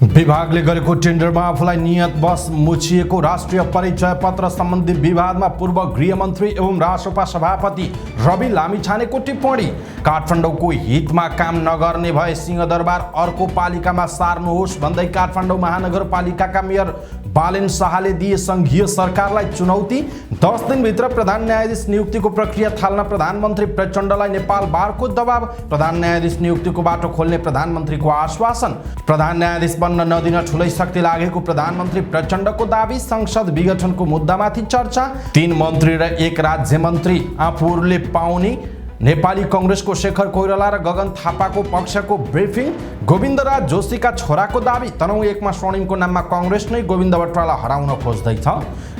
विभागले गरेको टेन्डरमा आफूलाई नियतवश मुछिएको राष्ट्रिय परिचय पत्र सम्बन्धी विवादमा पूर्व गृहमन्त्री एवं राष्ट्रपा सभापति रवि लामिछानेको टिप्पणी। काठमाडौँको हितमा काम नगर्ने भए सिंहदरबार अर्को पालिकामा सार्नुहोस् भन्दै काठमाडौँ महानगरपालिकाका मेयर बालेन शाहले दिए संघीय सरकारलाई चुनौती। 10 दिनभित्र प्रधान न्यायाधीश नियुक्तिको प्रक्रिया थाल्न प्रधानमन्त्री प्रचण्डलाई नेपाल बारको दबाव। प्रधान न्यायाधीश नियुक्तिको बाटो खोल्ने प्रधानमन्त्रीको आश्वासन। प्रधान न्यायाधीश बन्न नदिन ठुलै शक्ति लागेको प्रधानमन्त्री प्रचण्डको दाबी। संसद विघटनको मुद्दामाथि चर्चा। 3 मन्त्री र 1 राज्य मन्त्री आफूहरूले पाउने। नेपाली कांग्रेसको शेखर कोइराला र गगन थापाको पक्षको ब्रिफिङ। गोविन्दराज जोशीका छोराको दाबी। तनहुँ 1 मा स्वर्णिमको नाममा कांग्रेस नै गोविन्द भट्टराईलाई हराउन खोज्दैछ।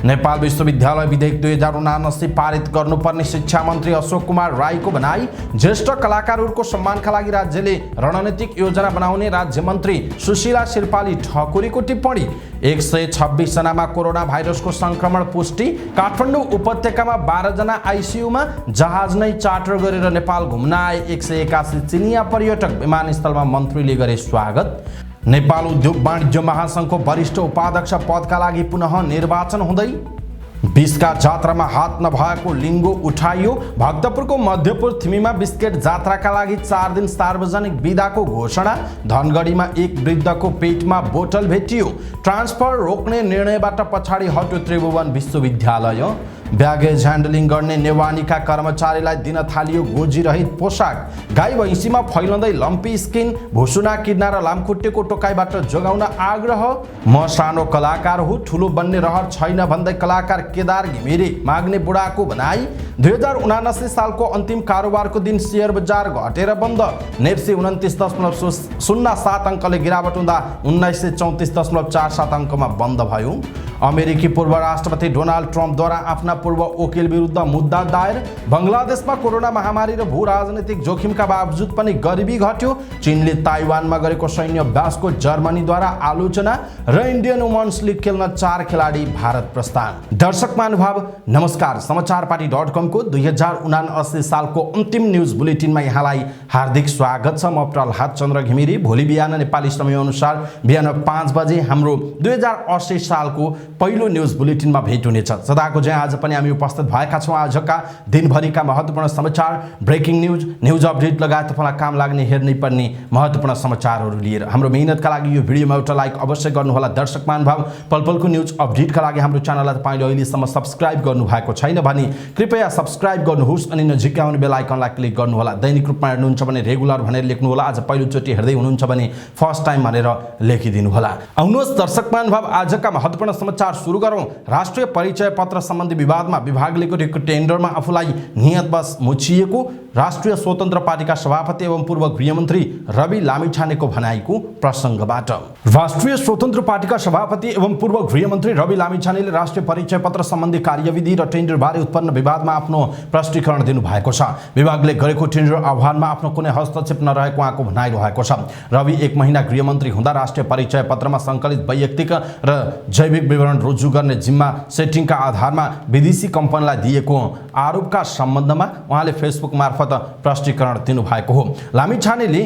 नेपाल विश्वविद्यालय विधेयक 2079 पारित गर्नुपर्ने शिक्षा मन्त्री अशोक कुमार राईको भनाई। ज्येष्ठ कलाकारहरूको सम्मानका लागि राज्यले रणनीतिक योजना बनाउने राज्य मन्त्री सुशीला शिरपाली ठकुरीको टिप्पणी। 126 जनामा कोरोना भाइरसको संक्रमण पुष्टि। काठमाडौँ उपत्यकामा 12 जना आइसियुमा। जहाज नै चार्टर गरेर नेपाल घुम्न आए 181 चिनिया पर्यटक। विमानस्थलमा मन्त्रीले गरे स्वागत। नेपाल उद्योग वाणिज्य महासंघको वरिष्ठ उपाध्यक्ष पदका लागि पुनः निर्वाचन हुँदै। 20 का जात्रामा हात नभएको लिङ्गो उठाइयो। भक्तपुरको मध्यपुर थिमीमा बिस्केट जात्राका लागि 4 दिन सार्वजनिक बिदाको घोषणा। धनगढीमा 1 वृद्धको पेटमा बोतल भेटियो। ट्रान्सफर रोक्ने निर्णयबाट पछाडि हट्यो त्रिभुवन विश्वविद्यालय। ब्यागेज ह्यान्डलिङ गर्ने नेवानीका कर्मचारीलाई दिन थालियो गोजीरहित पोसाक। गाई भैँसीमा फैलँदै लम्पी स्किन। भुसुना किर्ना र लामखुट्टेको टोकाइबाट जोगाउन आग्रह। म सानो कलाकार हुँ, ठुलो बन्ने रहर छैन भन्दै कलाकार केदार घिमिरे माग्ने बुढाको भनाई। 2079 सालको अन्तिम कारोबारको दिन शेयर बजार घटेर बन्द। नेप्सी 29.07 अङ्कले गिरावट हुँदा 1934.47 अङ्कमा बन्द भयो। अमेरिकी पूर्व राष्ट्रपति डोनाल्ड ट्रम्पद्वारा आफ्ना पूर्व वकिल विरुद्ध मुद्दा दायर। बङ्गलादेशमा कोरोना महामारी र भू राजनीतिक जोखिमका बावजुद पनि गरिबी घट्यो। चीनले ताइवानमा गरेको सैन्य अभ्यासको जर्मनीद्वारा आलोचना। र इन्डियन वुमन्स लिग खेल्न 4 खेलाडी भारत प्रस्थान। दर्शक महानुभाव नमस्कार। समाचारपाटी.com को 2079 सालको अन्तिम न्युज बुलेटिनमा यहाँलाई हार्दिक स्वागत छ। म प्रहलाद चन्द्र घिमिरे। भोलि बिहान नेपाली समयअनुसार बिहान 5 बजे हाम्रो 2080 सालको पहिलो न्युज बुलेटिनमा भेट हुनेछ। सदाको जय आज पनि हामी उपस्थित भएका छौँ आजका दिनभरिका महत्त्वपूर्ण समाचार, ब्रेकिङ न्युज अपडेट लगायत तपाईँलाई काम लाग्ने हेर्नै पर्ने महत्त्वपूर्ण समाचारहरू लिएर। हाम्रो मेहनतका लागि यो भिडियोमा एउटा लाइक अवश्य गर्नुहोला। दर्शक महानुभाव पलपलको न्युज अपडेटका लागि हाम्रो च्यानललाई तपाईँले अहिलेसम्म सब्स्क्राइब गर्नुभएको छैन भने कृपया सब्स्क्राइब गर्नुहोस् अनि नजिकै आउने बेल आइकनलाई क्लिक गर्नुहोला। दैनिक रूपमा हेर्नुहुन्छ भने रेगुलर भनेर लेख्नुहोला। आज पहिलोचोटि हेर्दै हुनुहुन्छ भने फर्स्ट टाइम भनेर लेखिदिनु होला। आउनुहोस् दर्शक महानुभाव आजका महत्त्वपूर्ण समाचार सुरु गरौँ। राष्ट्रिय परिचय पत्र सम्बन्धी विवादमा विभागले गरेको टेन्डरमा आफूलाई नियतवश मुछिएको राष्ट्रिय स्वतन्त्र पार्टीका सभापति एवं पूर्व गृहमन्त्री रवि लामिछानेको भनाइको प्रसङ्गबाट। राष्ट्रिय स्वतन्त्र पार्टीका सभापति एवं पूर्व गृहमन्त्री रवि लामिछानेले राष्ट्रिय परिचय पत्र सम्बन्धी कार्यविधि र टेन्डरबारे उत्पन्न विवादमा आफ्नो प्रष्टीकरण दिनुभएको छ। विभागले गरेको टेन्डर आह्वानमा आफ्नो कुनै हस्तक्षेप नरहेको उहाँको भनाइरहेको छ। रवि 1 महिना गृहमन्त्री हुँदा राष्ट्रिय परिचय पत्रमा सङ्कलित वैयक्तिक र जैविक विवरण रुजु गर्ने जिम्मा सेटिङका आधारमा विदेशी कम्पनीलाई दिएको आरोपका सम्बन्धमा उहाँले फेसबुक मार्फत प्रष्टीकरण दिनुभएको हो। लामिछानेले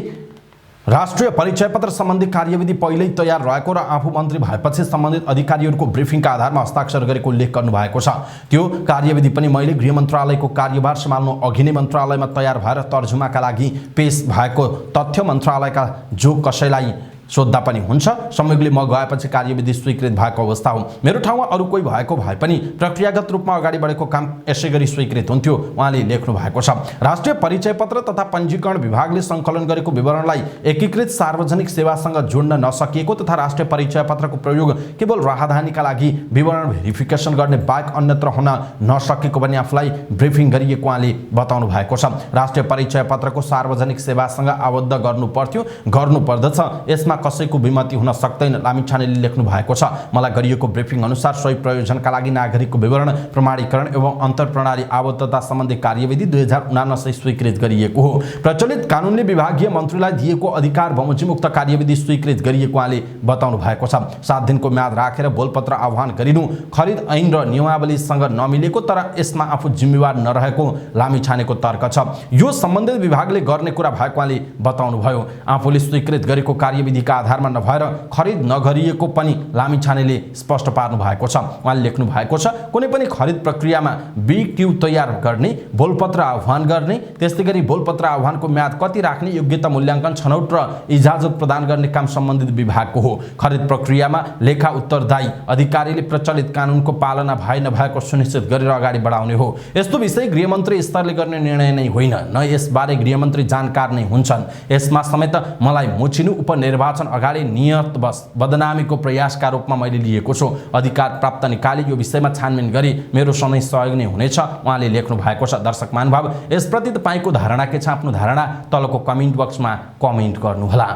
राष्ट्रिय परिचय पत्र सम्बन्धी कार्यविधि पहिल्यै तयार रहेको र आफू मन्त्री भएपछि सम्बन्धित अधिकारीहरूको ब्रिफिङका आधारमा हस्ताक्षर गरेको उल्लेख गर्नुभएको छ। त्यो कार्यविधि पनि मैले गृह मन्त्रालयको कार्यभार सम्हाल्नु अघि नै मन्त्रालयमा तयार भएर तर्जुमाका लागि पेश भएको तथ्य मन्त्रालयका जो कसैलाई सोद्धा पनि हुन्छ। संयोगले म गएपछि कार्यविधि स्वीकृत भएको अवस्था हो। मेरो ठाउँमा अरू कोही भएको भए पनि प्रक्रियागत रूपमा अगाडि बढेको काम यसै गरी स्वीकृत हुन्थ्यो उहाँले लेख्नु भएको छ। राष्ट्रिय परिचय पत्र तथा पञ्जीकरण विभागले सङ्कलन गरेको विवरणलाई एकीकृत सार्वजनिक सेवासँग जोड्न नसकिएको तथा राष्ट्रिय परिचय पत्रको प्रयोग केवल राहदानीका लागि विवरण भेरिफिकेसन गर्ने बाहेक अन्यत्र हुन नसकेको पनि आफूलाई ब्रिफिङ गरिएको उहाँले बताउनु भएको छ। राष्ट्रिय परिचय पत्रको सार्वजनिक सेवासँग आबद्ध गर्नुपर्दछ। यसमा कसैको विमति हुन सक्दैन लामिछानेले लेख्नु भएको छ। मलाई गरिएको ब्रिफिङ अनुसार सही प्रयोजनका लागि नागरिकको विवरण प्रमाणीकरण एवं अन्तर्प्रणाली आबद्धता सम्बन्धी कार्यविधि 2079 स्वीकृत गरिएको हो। प्रचलित कानुनले विभागीय मन्त्रीलाई दिएको अधिकार बमोजिमुक्त कार्यविधि स्वीकृत गरिएको उहाँले बताउनु भएको छ। 7 दिनको म्याद राखेर बोलपत्र आह्वान गरिनु खरिद ऐन र नियमावलीसँग नमिलेको तर यसमा आफू जिम्मेवार नरहेको लामिछानेको तर्क छ। यो सम्बन्धित विभागले गर्ने कुरा भएको उहाँले बताउनु भयो। आफूले स्वीकृत गरेको कार्यविधि सहमतिका आधारमा नभएर खरिद नगरिएको पनि लामिछानेले स्पष्ट पार्नु भएको छ। उहाँले लेख्नु भएको छ, कुनै पनि खरिद प्रक्रियामा BQ तयार गर्ने, बोलपत्र आह्वान गर्ने, त्यस्तै गरी बोलपत्र आह्वानको म्याद कति राख्ने, योग्यता मूल्याङ्कन, छनौट र इजाजत प्रदान गर्ने काम सम्बन्धित विभागको हो। खरिद प्रक्रियामा लेखा उत्तरदायी अधिकारीले प्रचलित कानुनको पालना भए नभएको सुनिश्चित गरेर अगाडि बढाउने हो। यस्तो विषय गृहमन्त्री स्तरले गर्ने निर्णय नै होइन, न यसबारे गृहमन्त्री जानकार नै हुन्छन्। यसमा समेत मलाई मुछिनु उपनिर्वाचन अगाडि नियत बदनामीको प्रयासका रूपमा मैले लिएको छु। अधिकार प्राप्त निकाली यो विषयमा छानबिन गरी मेरो सधैँ सहयोग नै हुनेछ, उहाँले लेख्नु भएको छ। दर्शक महानुभाव, यसप्रति तपाईँको धारणा के छ? आफ्नो धारणा तलको कमेन्ट बक्समा कमेन्ट गर्नुहोला।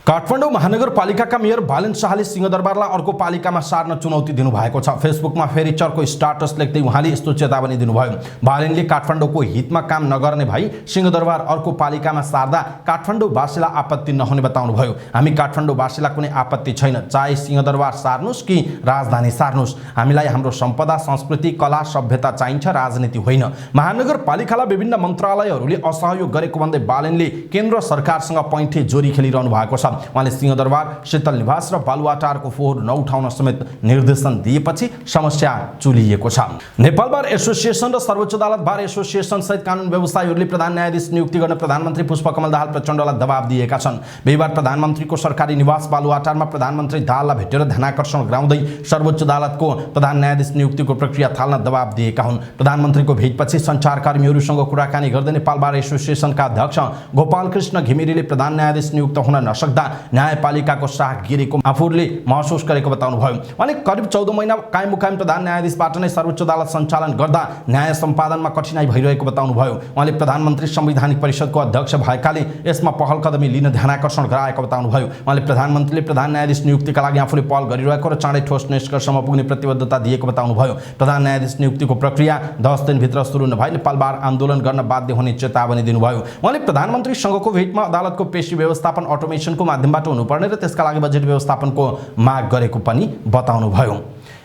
काठमाडौँ महानगरपालिकाका मेयर बालेन शाहले सिंहदरबारलाई अर्को पालिकामा सार्न चुनौती दिनुभएको छ। फेसबुकमा फेरि चर्को स्टाटस लेख्दै उहाँले यस्तो चेतावनी दिनुभयो। बालेनले काठमाडौँको हितमा काम नगर्ने भई सिंहदरबार अर्को पालिकामा सार्दा काठमाडौँवासीलाई आपत्ति नहुने बताउनुभयो। हामी काठमाडौँवासीलाई कुनै आपत्ति छैन, चाहे सिंहदरबार सार्नुस् कि राजधानी सार्नुस्, हामीलाई हाम्रो सम्पदा, संस्कृति, कला, सभ्यता चाहिन्छ, राजनीति होइन। महानगरपालिकालाई विभिन्न मन्त्रालयहरूले असहयोग गरेको भन्दै बालेनले केन्द्र सरकारसँग पैँठे जोरी खेलिरहनु भएको छ। उहाँले सिंहदरबार, शीतल निवास र बालुवाटारको फोहोर नउठाउन समेत निर्देशन दिएपछि समस्या चुलिएको छ। नेपाल बार एसोसिएसन र सर्वोच्च अदालत बार एसोसिएसन सहित कानुन व्यवसायीहरूले प्रधान न्यायाधीश नियुक्ति गर्न प्रधानमन्त्री पुष्पकमल दाहाल प्रचण्डलाई दबाब दिएका छन्। बिहीबार प्रधानमन्त्रीको सरकारी निवास बालुवाटारमा प्रधानमन्त्री दाहाललाई भेटेर ध्यानाकर्षण गराउँदै सर्वोच्च अदालतको प्रधान न्यायाधीश नियुक्तिको प्रक्रिया थाल्न दबाब दिएका हुन्। प्रधानमन्त्रीको भेटपछि सञ्चारकर्मीहरूसँग कुराकानी गर्दै नेपाल बार एसोसिएसनका अध्यक्ष गोपालकृष्ण घिमिरेले प्रधान न्यायाधीश नियुक्त हुन नसक्दा न्यायपालिकाको साह गिरेको आफूले महसुस गरेको बताउनुभयो। उहाँले करिब 14 महिना कायम मुकायम प्रधान न्यायाधीशबाट नै सर्वोच्च अदालत सञ्चालन गर्दा न्याय सम्पादनमा कठिनाई भइरहेको बताउनुभयो। उहाँले प्रधानमन्त्री संवैधानिक परिषदको अध्यक्ष भएकाले यसमा पहल कदमी लिन ध्यानाकर्षण गराएको बताउनुभयो। उहाँले प्रधानमन्त्रीले प्रधान न्यायाधीश नियुक्तिका लागि आफूले पहल गरिरहेको र चाँडै ठोस निष्कर्षमा पुग्ने प्रतिबद्धता दिएको बताउनुभयो। प्रधान न्यायाधीश नियुक्तिको प्रक्रिया 10 दिनभित्र सुरु नभए नेपाल बार आन्दोलन गर्न बाध्य हुने चेतावनी दिनुभयो। उहाँले प्रधानमन्त्रीसँगको भेटमा अदालतको पेशी व्यवस्थापन अटोमेसनको माध्यमबाट हुनुपर्ने र त्यसका लागि बजेट व्यवस्थापनको माग गरेको पनि बताउनुभयो।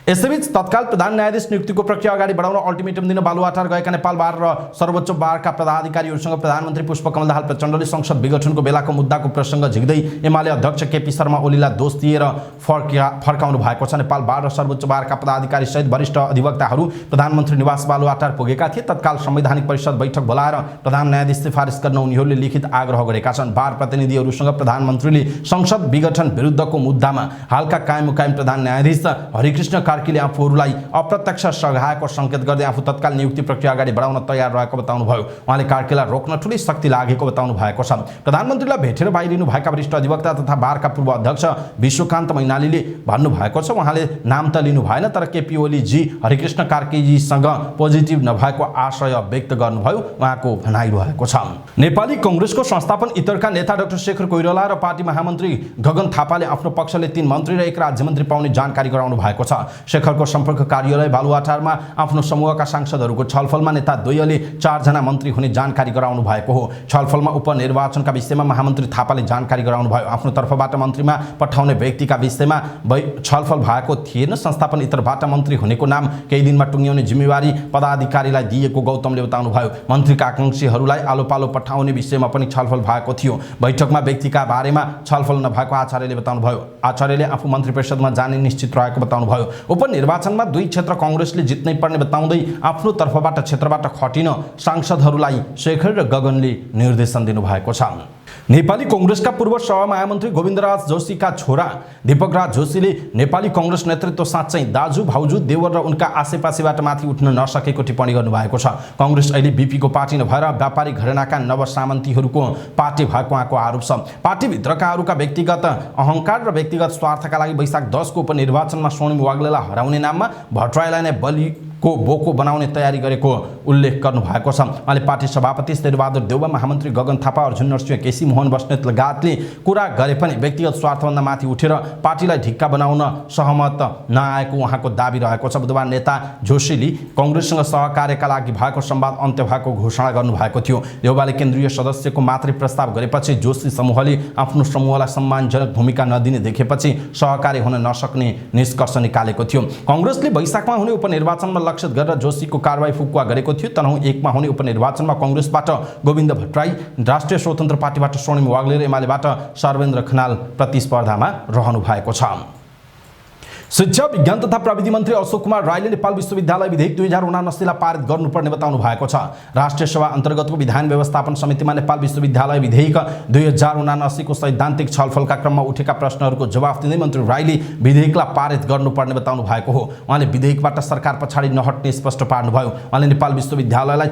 यसैबीच तत्काल प्रधान न्यायाधीश नियुक्तिको प्रक्रिया अगाडि बढाउन अल्टिमेटम दिन बालुवाटार गएका नेपाल बार र सर्वोच्च बारका पदाधिकारीहरूसँग प्रधानमन्त्री पुष्पकमल दाहाल प्रचण्डले संसद विघटनको बेलाको मुद्दाको प्रसङ्ग झिक्दै एमाले अध्यक्ष केपी शर्मा ओलीलाई दोष दिएर फर्काउनु भएको छ। नेपाल बार र सर्वोच्च बारका पदाधिकारी सहित वरिष्ठ अधिवक्ताहरू प्रधानमन्त्री निवास बालुवाटार पुगेका थिए। तत्काल संवैधानिक परिषद बैठक बोलाएर प्रधान न्यायाधीश सिफारिस गर्न उनीहरूले लिखित आग्रह गरेका छन्। बार प्रतिनिधिहरूसँग प्रधानमन्त्रीले संसद विघटन विरुद्धको मुद्दामा हालका कायम मुकायम प्रधान न्यायाधीश हरिकृष्ण कार्कीले आफूहरूलाई अप्रत्यक्ष सघाएको संकेत गर्दै आफू तत्काल नियुक्ति प्रक्रिया अगाडि बढाउन तयार रहेको बताउनुभयो। उहाँले कार्कीलाई रोक्न ठुलै शक्ति लागेको बताउनु भएको छ। प्रधानमन्त्रीलाई भेटेर बाहिरिनु भएका वरिष्ठ अधिवक्ता तथा बारका पूर्व अध्यक्ष विश्वकान्त मैनालीले भन्नुभएको छ, उहाँले नाम त लिनु भएन, तर केपी ओलीजी हरिकृष्ण कार्कीजीसँग पोजिटिभ नभएको आशय व्यक्त गर्नुभयो, उहाँको भनाइरहेको छ। नेपाली कांग्रेसको संस्थापन इतरका नेता डाक्टर शेखर कोइराला र पार्टी महामन्त्री गगन थापाले आफ्नो पक्षले 3 मन्त्री र 1 राज्यमन्त्री पाउने जानकारी गराउनु भएको छ। शेखरको सम्पर्क कार्यालय बालुवाटारमा आफ्नो समूहका सांसदहरूको छलफलमा नेता द्वयले 4 जना मन्त्री हुने जानकारी गराउनु भएको हो। छलफलमा उपनिर्वाचनका विषयमा महामन्त्री थापाले जानकारी गराउनु भयो। आफ्नो तर्फबाट मन्त्रीमा पठाउने व्यक्तिका विषयमा छलफल भएको थिएन। संस्थापन इतरबाट मन्त्री हुनेको नाम केही दिनमा टुङ्ग्याउने जिम्मेवारी पदाधिकारीलाई दिएको गौतमले बताउनु भयो। मन्त्रीका आकांक्षीहरूलाई आलोपालो पठाउने विषयमा पनि छलफल भएको थियो। बैठकमा व्यक्तिका बारेमा छलफल नभएको आचार्यले बताउनु भयो। आचार्यले आफू मन्त्री परिषदमा जाने निश्चित रहेको बताउनु भयो। उपनिर्वाचनमा 2 क्षेत्र कांग्रेसले जित्नै पर्ने बताउँदै आफ्नो तर्फबाट क्षेत्रबाट खटिन सांसदहरूलाई शेखर र गगनले निर्देशन दिनुभएको छ। नेपाली कांग्रेसका पूर्व सहमहामन्त्री गोविन्दराज जोशीका छोरा दीपकराज जोशीले नेपाली कांग्रेस नेतृत्व साँच्चै दाजु भाउजू देवर र उनका आसेपासेबाट माथि उठ्न नसकेको टिप्पणी गर्नुभएको छ। कांग्रेस अहिले बीपीको पार्टी नभएर व्यापारी घरानाका नवसामन्तीहरूको पार्टी भएको उहाँको आरोप छ। पार्टीभित्रकाहरूका व्यक्तिगत अहंकार र व्यक्तिगत स्वार्थका लागि वैशाख 10 को उपनिर्वाचनमा स्वर्णिम वाग्लेलाई हराउने नाममा भट्टराईलाई नै बलिको बोको बनाउने तयारी गरेको उल्लेख गर्नुभएको छ। उहाँले पार्टी सभापति शेरबहादुर देउवा, महामन्त्री गगन थापा, अर्जुन नरसिंह केसी, मोहन बस्नेत लगायतले कुरा गरे पनि व्यक्तिगत स्वार्थभन्दा माथि उठेर पार्टीलाई ढिक्का बनाउन सहमत नआएको उहाँको दाबी रहेको छ। बुधबार नेता जोशीले कांग्रेससँग सहकार्यका लागि भएको संवाद अन्त्य भएको घोषणा गर्नुभएको थियो। देउवाले केन्द्रीय सदस्यको मात्रै प्रस्ताव गरेपछि जोशी समूहले आफ्नो समूहलाई सम्मानजनक भूमिका नदिने देखेपछि सहकार्य हुन नसक्ने निष्कर्ष निकालेको थियो। कांग्रेसले वैशाखमा हुने उपनिर्वाचनमा लक्षित गरेर जोशीको कारबाही फुकुवा गरेको थियो। तनहुँ 1 मा हुने उपनिर्वाचनमा कांग्रेसबाट गोविन्द भट्टराई, राष्ट्रिय स्वतन्त्र पार्टीबाट स्वर्णिम वाग्ले र एमालेबाट सर्वेन्द्र खनाल प्रतिस्पर्धामा रहनु भएको छ। शिक्षा विज्ञान तथा प्रविधि मन्त्री अशोक कुमार राईले नेपाल विश्वविद्यालय विधेयक 2079 लाई पारित गर्नुपर्ने बताउनु भएको छ। राष्ट्रिय सभा अन्तर्गतको विधान व्यवस्थापन समितिमा नेपाल विश्वविद्यालय विधेयक 2079 को सैद्धान्तिक छलफलका क्रममा उठेका प्रश्नहरूको जवाफ दिँदै मन्त्री राईले विधेयकलाई पारित गर्नुपर्ने बताउनु भएको हो। उहाँले विधेयकबाट सरकार पछाडि नहट्ने स्पष्ट पार्नुभयो। उहाँले नेपाल विश्वविद्यालयलाई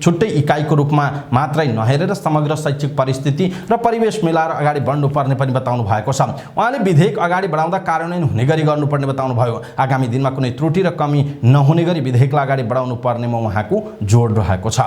छुट्टै इकाइको रूपमा मात्रै नहेरेर समग्र शैक्षिक परिस्थिति र परिवेश मिलाएर अगाडि बढ्नुपर्ने पनि बताउनु भएको छ। उहाँले विधेयक अगाडि बढाउँदा कार्यान्वयन हुने गरी गर्नुपर्ने बताउनु भयो। आगामी दिनमा कुनै त्रुटि र कमी नहुने गरी विधेयकलाई अगाडि बढाउनु पर्नेमा उहाँको जोड रहेको छ।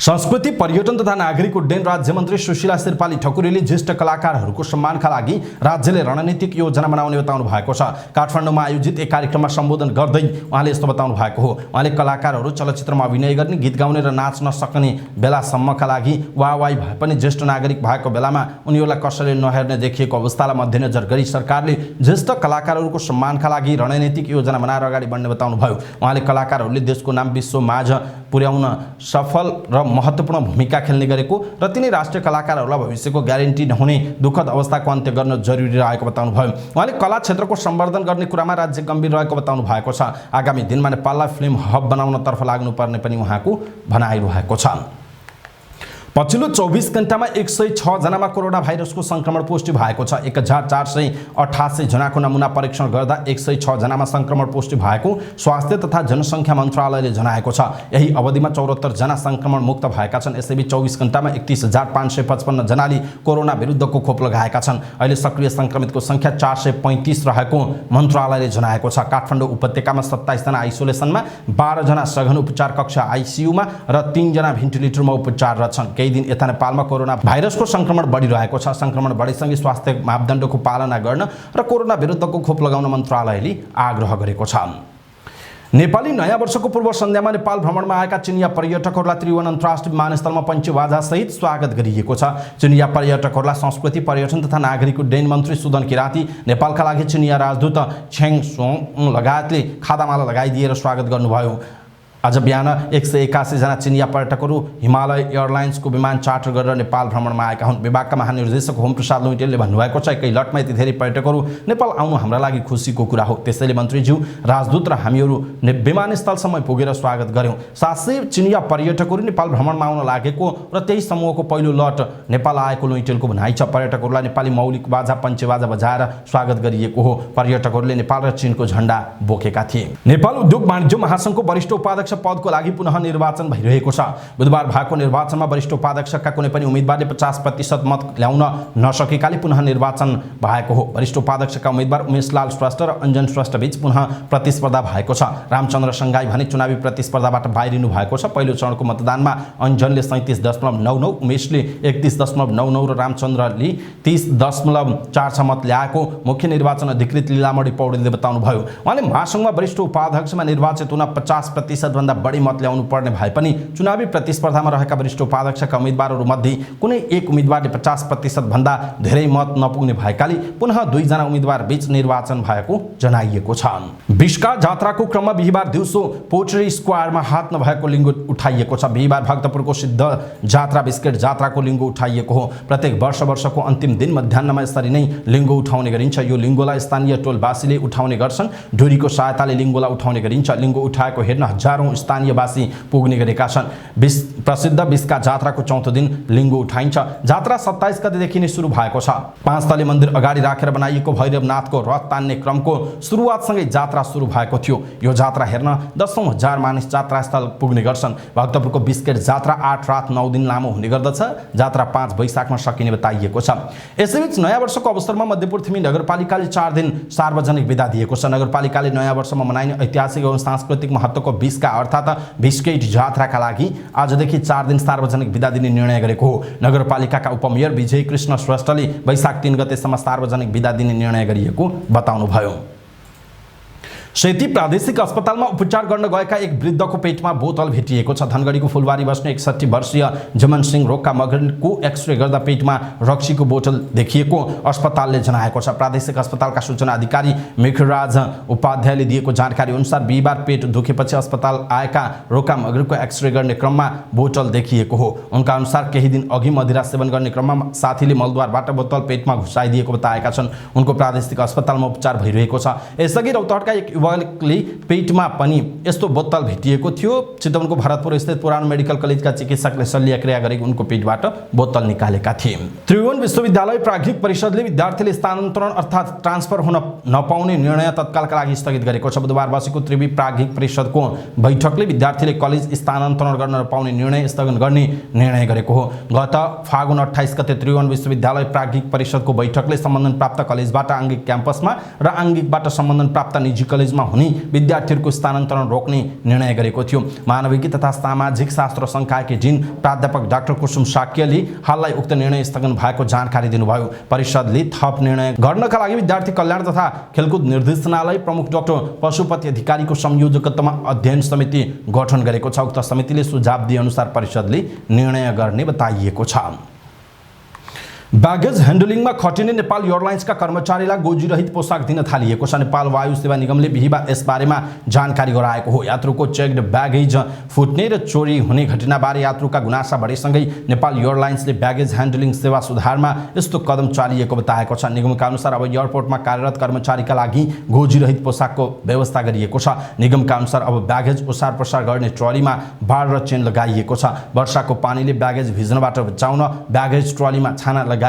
संस्कृति पर्यटन तथा नागरिक उड्डयन राज्य मन्त्री सुशीला शेर्पाली ठकुरीले ज्येष्ठ कलाकारहरूको सम्मानका लागि राज्यले रणनीतिक योजना बनाउने बताउनु भएको छ। काठमाडौँमा आयोजित एक कार्यक्रममा सम्बोधन गर्दै उहाँले यस्तो बताउनु भएको हो। उहाँले कलाकारहरू चलचित्रमा अभिनय गर्ने, गीत गाउने र नाच्न सक्ने बेलासम्मका लागि वाहवाही भए पनि ज्येष्ठ नागरिक भएको बेलामा उनीहरूलाई कसैले नहेर्ने देखिएको अवस्थालाई मध्यनजर गरी सरकारले ज्येष्ठ कलाकारहरूको सम्मानका लागि रणनीतिक योजना बनाएर अगाडि बढ्ने बताउनु भयो। उहाँले कलाकारहरूले देशको नाम विश्वमाझ पुर्याउन सफल र महत्त्वपूर्ण भूमिका खेल्ने गरेको र तिनै राष्ट्रिय कलाकारहरूलाई भविष्यको ग्यारेन्टी नहुने दुःखद अवस्थाको अन्त्य गर्न जरुरी रहेको बताउनु भयो। उहाँले कला क्षेत्रको सम्वर्धन गर्ने कुरामा राज्य गम्भीर रहेको बताउनु भएको छ। आगामी दिनमा नेपाललाई फिल्म हब बनाउनतर्फ लाग्नुपर्ने पनि उहाँको भनाइरहेको छ। पछिल्लो 24 घण्टामा 106 जनामा कोरोना भाइरसको संक्रमण पुष्टि भएको छ। 1488 जनाको नमुना परीक्षण गर्दा 106 जनामा संक्रमण पुष्टि भएको स्वास्थ्य तथा जनसङ्ख्या मन्त्रालयले जनाएको छ। यही अवधिमा 74 जना संक्रमण मुक्त भएका छन्। यसैबीच 24 घण्टामा 31555 जनाले कोरोना विरुद्धको खोप लगाएका छन्। अहिले सक्रिय संक्रमितको संख्या 435 रहेको मन्त्रालयले जनाएको छ। काठमाडौँ उपत्यकामा 27 जना आइसोलेसनमा, 12 जना सघन उपचार कक्ष आइसियुमा र 3 जना भेन्टिलेटरमा उपचाररत छन्। केही दिन यता नेपालमा कोरोना भाइरसको संक्रमण बढिरहेको छ। संक्रमण बढेसँगै स्वास्थ्य मापदण्डको पालना गर्न र कोरोना विरुद्धको खोप लगाउन मन्त्रालयले आग्रह गरेको छ। नेपाली नयाँ वर्षको पूर्व सन्ध्यामा नेपाल भ्रमणमा आएका चिनिया पर्यटकहरूलाई त्रिभुवन अन्तर्राष्ट्रिय विमानस्थलमा पञ्चबाजासहित स्वागत गरिएको छ। चिनिया पर्यटकहरूलाई संस्कृति पर्यटन तथा नागरिक उड्डयन मन्त्री सुदन किराती, नेपालका लागि चिनिया राजदूत छेङ सोङ लगायतले खादामाला लगाइदिएर स्वागत गर्नुभयो। आज बिहान 181 जना चिनिया पर्यटकहरू हिमालय एयरलाइन्सको विमान चार्टर गरेर नेपाल भ्रमणमा आएका हुन्। विभागका महानिर्देशक होम प्रसाद लुइटेलले भन्नुभएको छ, एकै लटमा यति धेरै पर्यटकहरू नेपाल आउनु हाम्रा लागि खुसीको कुरा हो। त्यसैले मन्त्रीज्यू, राजदूत र हामीहरू विमानस्थलसम्म पुगेर स्वागत गर्यौँ। 700 चिनिया पर्यटकहरू नेपाल भ्रमणमा आउन लागेको र त्यही समूहको पहिलो लट नेपाल आएको लुइटेलको भनाइ छ। पर्यटकहरूलाई नेपाली मौलिक बाजा पञ्चबाजा बजाएर स्वागत गरिएको हो। पर्यटकहरूले नेपाल र चीनको झण्डा बोकेका थिए। नेपाल उद्योग वाणिज्य महासङ्घको वरिष्ठ उपाध्यक्ष पदको लागि पुनः निर्वाचन भइरहेको छ। बुधबार भएको निर्वाचनमा वरिष्ठ उपाध्यक्षका कुनै पनि उम्मेदवारले 50% मत ल्याउन नसकेकाले पुनः निर्वाचन भएको हो। वरिष्ठ उपाध्यक्षका उम्मेदवार उमेशलाल श्रेष्ठ र अञ्जन श्रेष्ठ बीच पुनः प्रतिस्पर्धा भएको छ। रामचन्द्र सङ्घाई भने चुनावी प्रतिस्पर्धाबाट बाहिरिनु भएको छ। पहिलो चरणको मतदानमा अञ्जनले 37.99, उमेशले 31.99 र रामचन्द्रले 30.46 मत ल्याएको मुख्य निर्वाचन अधिकृत लीलामणि पौडेलले बताउनुभयो। उहाँले महासङ्घमा वरिष्ठ उपाध्यक्षमा निर्वाचित हुन 50% भन्दा बढी मत ल्याउनु पर्ने भए पनि चुनावी प्रतिस्पर्धामा रहेका वरिष्ठ उपाध्यक्षका उम्मेदवारहरूमध्ये कुनै एक उम्मेदवारले 50% भन्दा धेरै मत नपुग्ने भएकाले पुनः 2 जना उम्मेदवार बीच निर्वाचन भएको जनाइएको छ। बिस्का जात्राको क्रममा बिहीबार दिउँसो पोट्री स्क्वायरमा हात नभएको लिङ्गो उठाइएको छ। बिहीबार भक्तपुरको सिद्ध जात्रा बिस्केट जात्राको लिङ्गो उठाइएको हो। प्रत्येक वर्षको अन्तिम दिन मध्याह्नमा यसरी नै लिङ्गो उठाउने गरिन्छ। यो लिङ्गोलाई स्थानीय टोलवासीले उठाउने गर्छन्। डोरीको सहायताले लिङ्गोलाई उठाउने गरिन्छ। लिङ्गो उठाएको हेर्न हजारौं स्थानीयवासी पुग्ने गरेका छन्। प्रसिद्ध बिस्का जात्राको चौथो दिन लिङ्गो उठाइन्छ। जात्रा 27 गतेदेखि नै सुरु भएको छ। 5 तले मन्दिर अगाडि राखेर बनाइएको भैरवनाथको रथ तान्ने क्रमको सुरुवातसँगै जात्रा सुरु भएको थियो। यो जात्रा हेर्न 10,000 मानिस जात्रास्थल पुग्ने गर्छन्। भक्तपुरको बिस्केट जात्रा 8 रात 9 दिन लामो हुने गर्दछ। जात्रा 5 वैशाखमा सकिने बताइएको छ। यसैबीच नयाँ वर्षको अवसरमा मध्यपुर थिमी नगरपालिकाले 4 दिन सार्वजनिक बिदा दिएको छ। नगरपालिकाले नयाँ वर्षमा मनाइने ऐतिहासिक एवं सांस्कृतिक महत्त्वको बिस्का अर्थात् बिस्केट जात्राका लागि आजदेखि 4 दिन सार्वजनिक बिदा दिने निर्णय गरेको हो। नगरपालिकाका उपमेयर विजय कृष्ण श्रेष्ठले वैशाख 3 गतेसम्म सार्वजनिक बिदा दिने निर्णय गरिएको बताउनुभयो। सेती प्रादेशिक अस्पतालमा उपचार गर्न गएका एक वृद्धको पेटमा बोतल भेटिएको छ। धनगढीको फुलबारी बस्ने 61 वर्षीय जमन सिंह रोक्का मगरको एक्सरे गर्दा पेटमा रक्सीको बोतल देखिएको अस्पतालले जनाएको छ। प्रादेशिक अस्पतालका सूचना अधिकारी मेघराज उपाध्यायले दिएको जानकारी अनुसार बिहिबार पेट दुखेपछि अस्पताल आएका रोक्का मगरको एक्सरे गर्ने क्रममा बोतल देखिएको हो। उनका अनुसार केही दिन अघि मदिरा सेवन गर्ने क्रममा साथीले मलद्वारबाट बोतल पेटमा घुसाइदिएको बताएका छन्। उनको प्रादेशिक अस्पतालमा उपचार भइरहेको छ। यसअघि रौतहटका एक युवकले पेटमा पनि यस्तो बोतल भेटिएको थियो। चितवनको भरतपुर स्थित पुरानो मेडिकल कलेजका चिकित्सकले शल्यक्रिया गरी उनको पेटबाट बोतल निकालेका थिए। त्रिभुवन विश्वविद्यालय प्राज्ञिक परिषदले विद्यार्थीले स्थानान्तरण अर्थात् ट्रान्सफर हुन नपाउने निर्णय तत्कालका लागि स्थगित गरेको छ। बुधबार बसेको त्रिवी प्राज्ञिक परिषदको बैठकले विद्यार्थीले कलेज स्थानान्तरण गर्न नपाउने निर्णय स्थगन गर्ने निर्णय गरेको हो। गत फागुन 28 गते त्रिभुवन विश्वविद्यालय प्राज्ञिक परिषदको बैठकले सम्बन्धन प्राप्त कलेजबाट आंगिक क्याम्पसमा र आंगिकबाट सम्बन्धन प्राप्त निजी कलेजमा हुने विद्यार्थीहरूको स्थानान्तरण रोक्ने निर्णय गरेको थियो। मानविकी तथा सामाजिक शास्त्र संकायकी डिन प्राध्यापक डाक्टर कुसुम साक्यले हाललाई उक्त निर्णय स्थगन भएको जानकारी दिनुभयो। परिषदले थप निर्णय गर्नका लागि विद्यार्थी कल्याण तथा खेलकुद निर्देशनालय प्रमुख डाक्टर पशुपति अधिकारीको संयोजकत्वमा अध्ययन समिति गठन गरेको छ। उक्त समितिले सुझाव दिए अनुसार परिषदले निर्णय गर्ने बताइएको छ। ब्यागेज ह्यान्डलिङमा खटिने नेपाल एयरलाइन्सका कर्मचारीलाई गोजीरहित पोसाक दिन थालिएको छ। नेपाल वायु सेवा निगमले बिहिबार यसबारेमा जानकारी गराएको हो। यात्रुको चेक्ड ब्यागेज फुट्ने र चोरी हुने घटनाबारे यात्रुका गुनासा बढेसँगै नेपाल एयरलाइन्सले ब्यागेज ह्यान्डलिङ सेवा सुधारमा यस्तो कदम चालिएको बताएको छ। निगमका अनुसार अब एयरपोर्टमा कार्यरत कर्मचारीका लागि गोजीरहित पोसाकको व्यवस्था गरिएको छ। निगमका अनुसार अब ब्यागेज ओसार प्रसार गर्ने ट्रलीमा बार र चेन लगाइएको छ। वर्षाको पानीले ब्यागेज भिज्नबाट बचाउन ब्यागेज ट्रलीमा छाना लगाइएको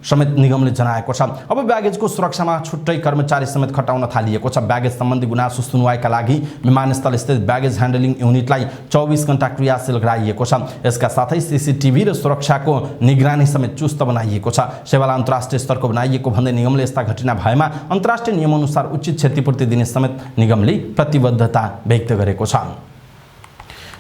समेत निगमले जनाएको छ। अब ब्यागेजको सुरक्षामा छुट्टै कर्मचारी समेत खटाउन थालिएको छ। ब्यागेज सम्बन्धी गुनासो सुनवाईका लागि विमानस्थल स्थित ब्यागेज ह्यान्डलिङ युनिटलाई 24 घण्टा क्रियाशील गराइएको छ। यसका साथै सीसीटीभी र सुरक्षाको निगरानी समेत चुस्त बनाइएको छ। सेवालाई अन्तर्राष्ट्रिय स्तरको बनाइएको भन्दै निगमले यस्ता घटना भएमा अन्तर्राष्ट्रिय नियमअनुसार उचित क्षतिपूर्ति दिने समेत निगमले प्रतिबद्धता व्यक्त गरेको छ।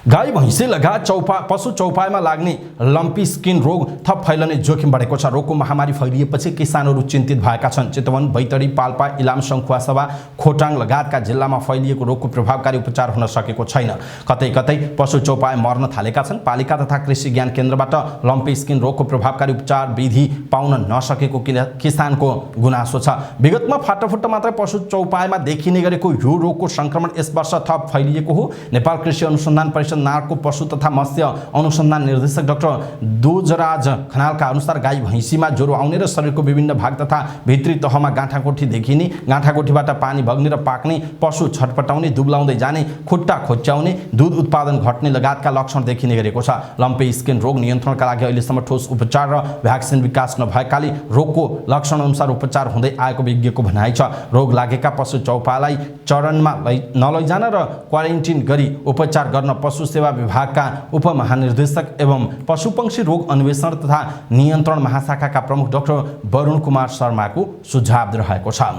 गाई भैँसी लगायत पशु चौपाईमा लाग्ने लम्पी स्किन रोग थप फैलने जोखिम बढेको छ। रोगको महामारी फैलिएपछि किसानहरू चिन्तित भएका छन्। चितवन, बैतडी, पाल्पा, इलाम, सङ्खुवासभा, खोटाङ लगायतका जिल्लामा फैलिएको रोगको प्रभावकारी उपचार हुन सकेको छैन। कतै कतै पशु चौपाई मर्न थालेका छन्। पालिका तथा कृषि ज्ञान केन्द्रबाट लम्पी स्किन रोगको प्रभावकारी उपचार विधि पाउन नसकेको किसानको गुनासो छ। विगतमा फाटाफुट्टा मात्रै पशु चौपाईमा देखिने गरेको यो रोगको संक्रमण यस वर्ष थप फैलिएको हो। नेपाल कृषि अनुसन्धान परिषद नारको पशु तथा मत्स्य अनुसन्धान निर्देशक डाक्टर दोजराज खनालका अनुसार गाई भैँसीमा ज्वरो आउने र शरीरको विभिन्न भाग तथा भित्री तहमा गाँठाकोठी देखिने, गाँठाकोठीबाट पानी बग्ने र पाक्ने, पशु छटपटाउने, दुब्लाउँदै जाने, खुट्टा खोच्याउने, दूध उत्पादन घट्ने लगायतका लक्षण देखिने गरेको छ। लम्पी स्किन रोग नियन्त्रणका लागि अहिलेसम्म ठोस उपचार र भ्याक्सिन विकास नभएकाले रोगको लक्षण अनुसार उपचार हुँदै आएको विज्ञको भनाइ छ। रोग लागेका पशु चौपाईलाई चरणमा नलैजान र क्वारेन्टिन गरी उपचार गर्न पशु सेवा विभागका उपमहानिर्देशक एवं पशुपक्षी रोग अन्वेषण तथा नियन्त्रण महाशाखाका प्रमुख डाक्टर वरुण कुमार शर्माको सुझाव रहेको छ।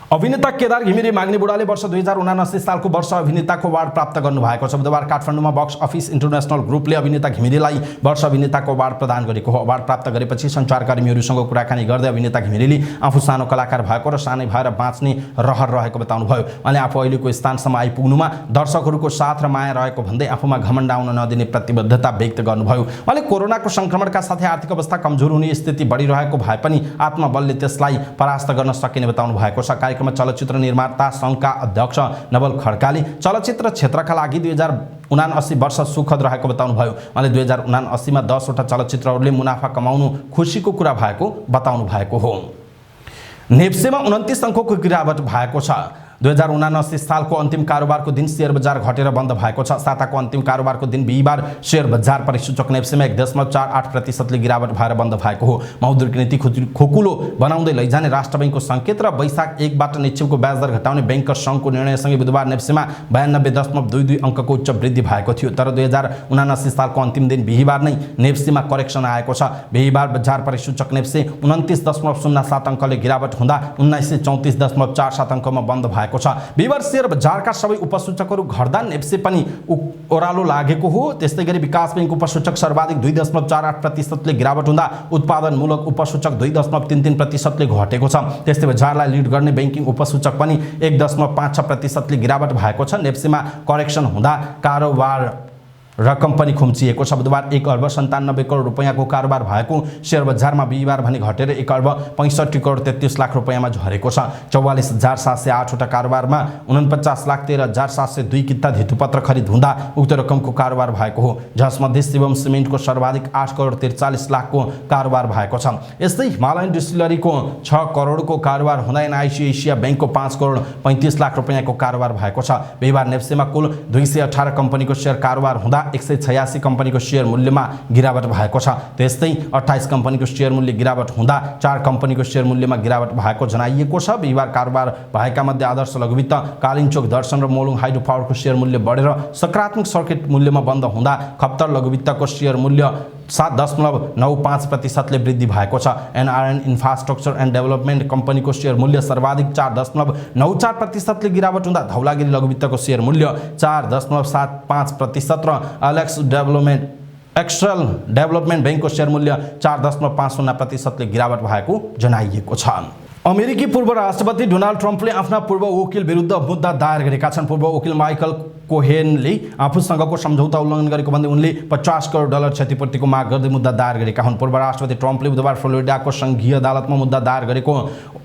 अभिनेता केदार घिमिरे माग्ने बुढाले वर्ष 2079 सालको वर्ष अभिनेताको अवार्ड प्राप्त गर्नुभएको छ। बुधबार काठमाडौँमा बक्स अफिस इन्टरनेसनल ग्रुपले अभिनेता घिमिरेलाई वर्ष अभिनेताको अवार्ड प्रदान गरेको हो। अवार्ड प्राप्त गरेपछि सञ्चारकर्मीहरूसँग कुराकानी गर्दै अभिनेता घिमिरेले आफू सानो कलाकार भएको र सानै भएर बाँच्ने रहर रहेको बताउनुभयो। अनि आफू अहिलेको स्थानसम्म आइपुग्नुमा दर्शकहरूको साथ र माया रहेको भन्दै आफूमा घमण्ड आउन नदिने प्रतिबद्धता व्यक्त गर्नुभयो। उहाँले कोरोनाको संक्रमणका साथै आर्थिक अवस्था कमजोर हुने स्थिति बढिरहेको भए पनि आत्मबलले त्यसलाई परास्त गर्न सकिने बताउनु भएको छ। कार्यक्रममा चलचित्र निर्माता संघका अध्यक्ष नवल खड्काले चलचित्र क्षेत्रका लागि 2079 वर्ष सुखद रहेको बताउनुभयो। उहाँले 2079 मा 10 वटा चलचित्रहरूले मुनाफा कमाउनु खुसीको कुरा भएको बताउनु भएको हो। नेप्सेमा 29 अङ्कको गिरावट भएको छ। 2079 सालको अन्तिम कारोबारको दिन शेयर बजार घटेर बन्द भएको छ। साताको अन्तिम कारोबारको दिन बिहिबार शेयर बजार परिसूचक नेप्सेमा 1.48% गिरावट भएर बन्द भएको हो। मौद्रिक नीति खोकुलो बनाउँदै लैजाने राष्ट्र बैङ्कको सङ्केत र वैशाख 1 बाट निक्षेपको ब्याज दर घटाउने ब्याङ्कर्स सङ्घको निर्णयसँगै बुधबार नेप्सेमा 92.22 अङ्कको उच्च वृद्धि भएको थियो। तर 2079 सालको अन्तिम दिन बिहिबार नै नेप्सेमा करेक्सन आएको छ। बिहिबार बजार परिसूचक नेप्से 29.07 अङ्कले गिरावट हुँदा 1934.47 अङ्कमा बन्द भएको भएको छ। बिहिबार शेयर बजारका सबै उपसूचकहरू घट्दा नेप्से पनि ओह्रालो लागेको हो। त्यस्तै गरी विकास बैंक उपसूचक सर्वाधिक 2.48% ले गिरावट हुँदा उत्पादनमूलक उपसूचक 2.33% ले घटेको छ। त्यस्तै बजारलाई लिड गर्ने बैंकिङ उपसूचक पनि 1.56% ले गिरावट भएको छ। नेप्सेमा करेक्सन हुँदा कारोबार रकम पनि खुम्चिएको छ। बुधबार 1 अर्ब 97 करोड रुपैयाँको कारोबार भएको शेयर बजारमा बिहिबार भने घटेर 1 अर्ब 65 करोड 33 लाख रुपैयाँमा झरेको छ। 44,708 वटा कारोबारमा 49,13,702 किता धितुपत्र खरिद हुँदा उक्त रकमको कारोबार भएको हो, जसमध्ये शिवम सिमेन्टको सर्वाधिक 8 करोड 43 लाखको कारोबार भएको छ। यस्तै हिमालयन डिस्टिलरीको 6 करोडको कारोबार हुँदा एनआईसी एसिया बैंकको 5 करोड 35 लाख रुपैयाँको कारोबार भएको छ। बिहिबार नेप्सेमा कुल 218 कम्पनीको शेयर कारोबार हुँदा 186 कम्पनीको शेयर मूल्यमा गिरावट भएको छ। त्यस्तै 28 कम्पनीको शेयर मूल्य गिरावट हुँदा 4 कम्पनीको शेयर मूल्यमा गिरावट भएको जनाइएको छ। बिहिबार कारोबार भएका मध्ये आदर्श लघुवित्त, कालिन्चोक दर्शन र मोलुङ हाइड्रो पावरको शेयर मूल्य बढेर सकारात्मक सर्किट मूल्यमा बन्द हुँदा खप्तर लघुवित्तको शेयर मूल्य 7.95% ले वृद्धि भएको छ। एनआरएन इन्फ्रास्ट्रक्चर एन्ड डेभलपमेन्ट कम्पनीको शेयर मूल्य सर्वाधिक 4.94% ले गिरावट हुँदा धौलागिरी लघुवित्तको शेयर मूल्य 4.75% र एक्सेल डेभलपमेन्ट बैंकको शेयर मूल्य 4.50% ले गिरावट भएको जनाइएको छ। अमेरिकी पूर्व राष्ट्रपति डोनाल्ड ट्रम्पले आफ्ना पूर्व वकिल विरुद्ध मुद्दा दायर गरेका छन्। पूर्व वकिल माइकल कोहेनले आफूसँगको सम्झौता उल्लङ्घन गरेको भन्दै उनले $50 करोड क्षतिपूर्तिको माग गर्दै मुद्दा दायर गरेका हुन्। पूर्व राष्ट्रपति ट्रम्पले बुधबार फ्लोरिडाको संघीय अदालतमा मुद्दा दायर गरेको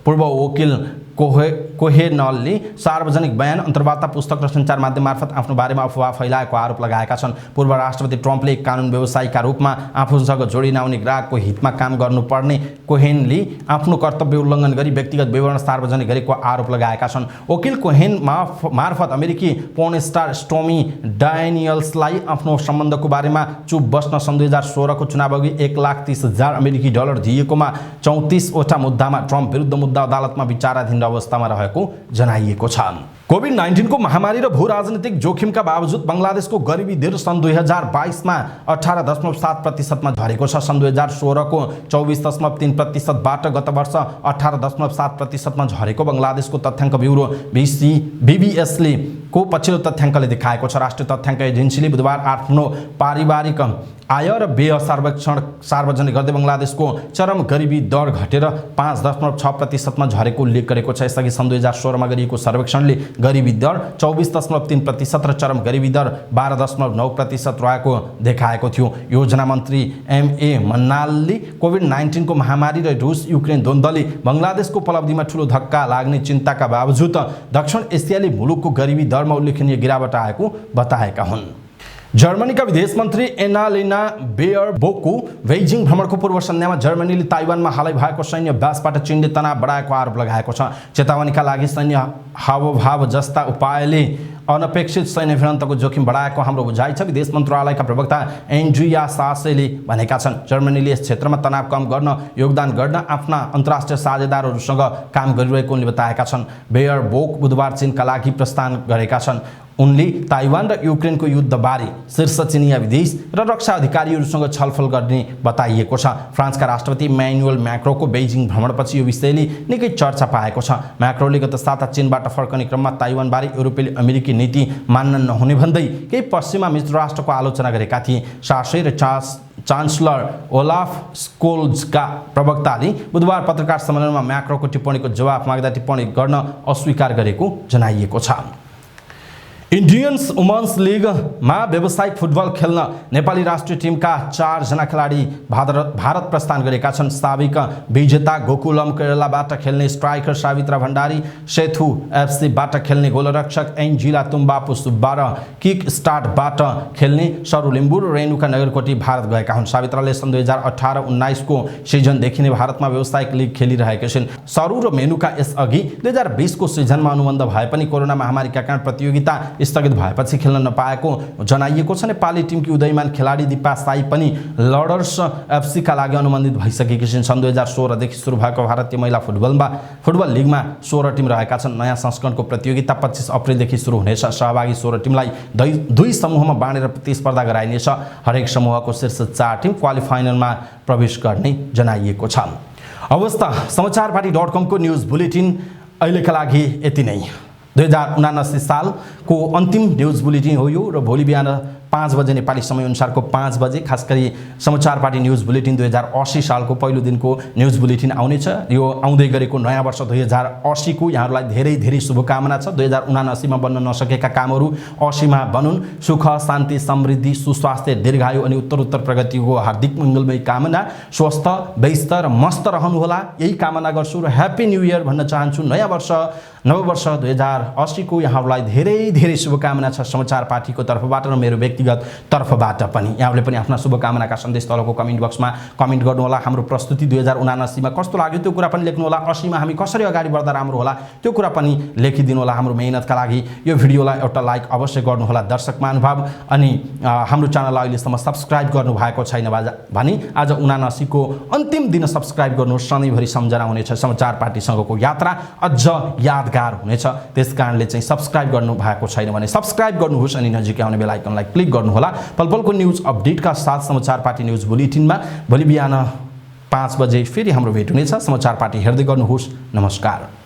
पूर्व वकिल कोहेनले सार्वजनिक बयान, अन्तर्वार्ता, पुस्तक र सञ्चार माध्यम मार्फत आफ्नो बारेमा अफवाह फैलाएको आरोप लगाएका छन्। पूर्व राष्ट्रपति ट्रम्पले एक कानुन व्यवसायीका रूपमा आफूसँग जोडिन आउने ग्राहकको हितमा काम गर्नुपर्ने कोहेनले आफ्नो कर्तव्य उल्लङ्घन गरी व्यक्तिगत विवरण सार्वजनिक गरेको आरोप लगाएका छन्। वकिल कोहेन मार्फत अमेरिकी पोर्न स्टार स्टोमी डानियल्सलाई आफ्नो सम्बन्धको बारेमा चुप बस्न सन् 2016 को चुनावअघि $1,30,000 अमेरिकी दिएकोमा 34 वटा मुद्दामा ट्रम्प विरुद्ध मुद्दा अदालतमा विचाराधीन अवस्थामा रहेको जनाइएको छ। कोभिड-19 को महामारी र भू राजनीतिक जोखिमका बावजुद बंगलादेशको गरिबी दर सन् 2022 मा 18.7% मा झरेको छ। सन् 2016 को 24.3% बाट गत वर्ष 18.7% मा झरेको बंगलादेशको तथ्याङ्क ब्युरो बीबीएसले को पछिल्लो तथ्याङ्कले देखाएको छ। राष्ट्रिय तथ्याङ्क एजेन्सीले बुधबार आफ्नो पारिवारिक आय र व्यय सर्वेक्षण सार्वजनिक गर्दै बंगलादेशको चरम गरिबी दर घटेर 5.6% मा झरेको उल्लेख गरेको छ। यसअघि सन् 2016 मा गरिएको सर्वेक्षणले गरिबी दर 24.3% र चरम गरिबी दर 12.9% रहेको देखाएको थियो। योजना मन्त्री एमए मन्नालले कोभिड-19 को महामारी र रुस युक्रेन द्वन्द्वले बंगलादेशको उपलब्धिमा ठूलो धक्का लाग्ने चिन्ताका बावजुद दक्षिण एसियाली मुलुकको गरिबी दरमा उल्लेखनीय गिरावट आएको बताएका हुन्। जर्मनीका विदेश मन्त्री एनालेना बेयरबोकको बेइजिङ भ्रमणको पूर्व सन्ध्यामा जर्मनीले ताइवानमा हालै भएको सैन्य अभ्यासबाट चीनले तनाव बढाएको आरोप लगाएको छ। चेतावनीका लागि सैन्य हावभाव जस्ता उपायले अनपेक्षित सैन्य भिडन्तको जोखिम बढाएको हाम्रो बुझाइ छ, विदेश मन्त्रालयका प्रवक्ता एन्ड्रिया सासेले भनेका छन्। जर्मनीले यस क्षेत्रमा तनाव कम गर्न योगदान गर्न आफ्ना अन्तर्राष्ट्रिय साझेदारहरूसँग काम गरिरहेको उनले बताएका छन्। बेयरबोक बुधबार चीनका लागि प्रस्थान गरेका छन्। उनले ताइवान र युक्रेनको युद्धबारे शीर्ष चिनिया विदेश र रक्षा अधिकारीहरूसँग छलफल गर्ने बताइएको छ। फ्रान्सका राष्ट्रपति इम्यानुएल म्याक्रोको बेइजिङ भ्रमणपछि यो विषयले निकै चर्चा पाएको छ। म्याक्रोले गत साता चीनबाट फर्कने क्रममा ताइवानबारे युरोपेली अमेरिकी नीति मान्न नहुने भन्दै केही पश्चिमा मित्र राष्ट्रको आलोचना गरेका थिए। शासै र चान्सलर ओलाफ स्कोल्जका प्रवक्ताले बुधबार पत्रकार सम्मेलनमा म्याक्रोको टिप्पणीको जवाफ माग्दा टिप्पणी गर्न अस्वीकार गरेको जनाइएको छ। इन्डियन्स वुमन्स लिगमा व्यावसायिक फुटबल खेल्न नेपाली राष्ट्रिय टिमका 4 जना खेलाडी भारत प्रस्थान गरेका छन्। साबिक विजेता गोकुलम केरलाबाट खेल्ने स्ट्राइकर सावित्रा भण्डारी, सेथु एफसीबाट खेल्ने गोलरक्षक एन्जिला तुम्बापु सुब्बा र किक स्टार्टबाट खेल्ने सरू लिम्बू र रेणुका नगरकोटी भारत गएका हुन्। सावित्राले सन् 2018-19 को सिजनदेखि नै भारतमा व्यावसायिक लिग खेलिरहेका छिन्। सरू र मेनुका यसअघि 2020 को सिजनमा अनुबन्ध भए पनि कोरोना महामारीका कारण प्रतियोगिता स्थगित भएपछि खेल्न नपाएको जनाइएको छ। नेपाली टिमकी उदयमान खेलाडी दिपा साई पनि लडर्स एफसीका लागि अनुबन्धित भइसकेकी छिन्। सन् 2016 देखि सुरु भएको भारतीय महिला फुटबल लिगमा 16 टिम रहेका छन्। नयाँ संस्करणको प्रतियोगिता 25 अप्रिलदेखि सुरु हुनेछ। सहभागी 16 टिमलाई 2 समूहमा बाँडेर प्रतिस्पर्धा गराइनेछ। हरेक समूहको शीर्ष 4 टिम क्वालिफाइनलमा प्रवेश गर्ने जनाइएको छ। अवस्था समाचारपाटी.com को न्युज बुलेटिन अहिलेका लागि यति नै। 2079 सालको अन्तिम न्युज बुलेटिन हो यो र भोलि बिहान 5 बजे नेपाली समय अनुसारको 5 बजे खास गरी समाचार पार्टी न्युज बुलेटिन 2080 सालको पहिलो दिनको न्युज बुलेटिन आउनेछ। यो आउँदै गरेको नयाँ वर्ष 2080 को यहाँहरूलाई धेरै धेरै शुभकामना छ। 2079 मा बन्न नसकेका कामहरू 80 मा बनुन्। सुख शान्ति समृद्धि सुस्वास्थ्य दीर्घायु अनि उत्तरोत्तर प्रगतिको हार्दिक मङ्गलमय कामना। स्वस्थ व्यस्त र मस्त रहनुहोला यही कामना गर्छु र ह्यापी न्यू इयर भन्न चाहन्छु। नयाँ वर्ष नववर्ष 2080 को यहाँहरूलाई धेरै धेरै शुभकामना छ समाचार पार्टीको तर्फबाट र मेरो व्यक्तिगत तर्फबाट पनि। यहाँहरूले पनि आफ्ना शुभकामनाका सन्देश तलको कमेन्ट बक्समा कमेन्ट गर्नुहोला। हाम्रो प्रस्तुति 2079 मा कस्तो लाग्यो त्यो कुरा पनि लेख्नुहोला। 80 मा हामी कसरी अगाडि बढ्दा राम्रो होला त्यो कुरा पनि लेखिदिनु होला। हाम्रो मेहनतका लागि यो भिडियोलाई एउटा लाइक अवश्य गर्नुहोला दर्शक महानुभाव। अनि हाम्रो च्यानललाई अहिलेसम्म सब्स्क्राइब गर्नु भएको छैन भने आज 79 को अन्तिम दिन सब्स्क्राइब गर्नुहोस्। सधैँभरि सम्झना हुनेछ समाचार पार्टीसँगको यात्रा अझ यादगार हुनेछ। त्यसकारणले चाहिँ सब्स्क्राइब गर्नु भएको छैन भने सब्स्क्राइब गर्नुहोस् अनि नजिकै आउने बेल आइकनलाई क्लिक गर्नुहोला। पलपलको न्युज अपडेटका साथ समाचार पार्टी न्युज बुलेटिनमा भोलि बिहान 5 बजे फेरि हाम्रो भेट हुनेछ। समाचार पार्टी हेर्दै गर्नुहोस्। नमस्कार।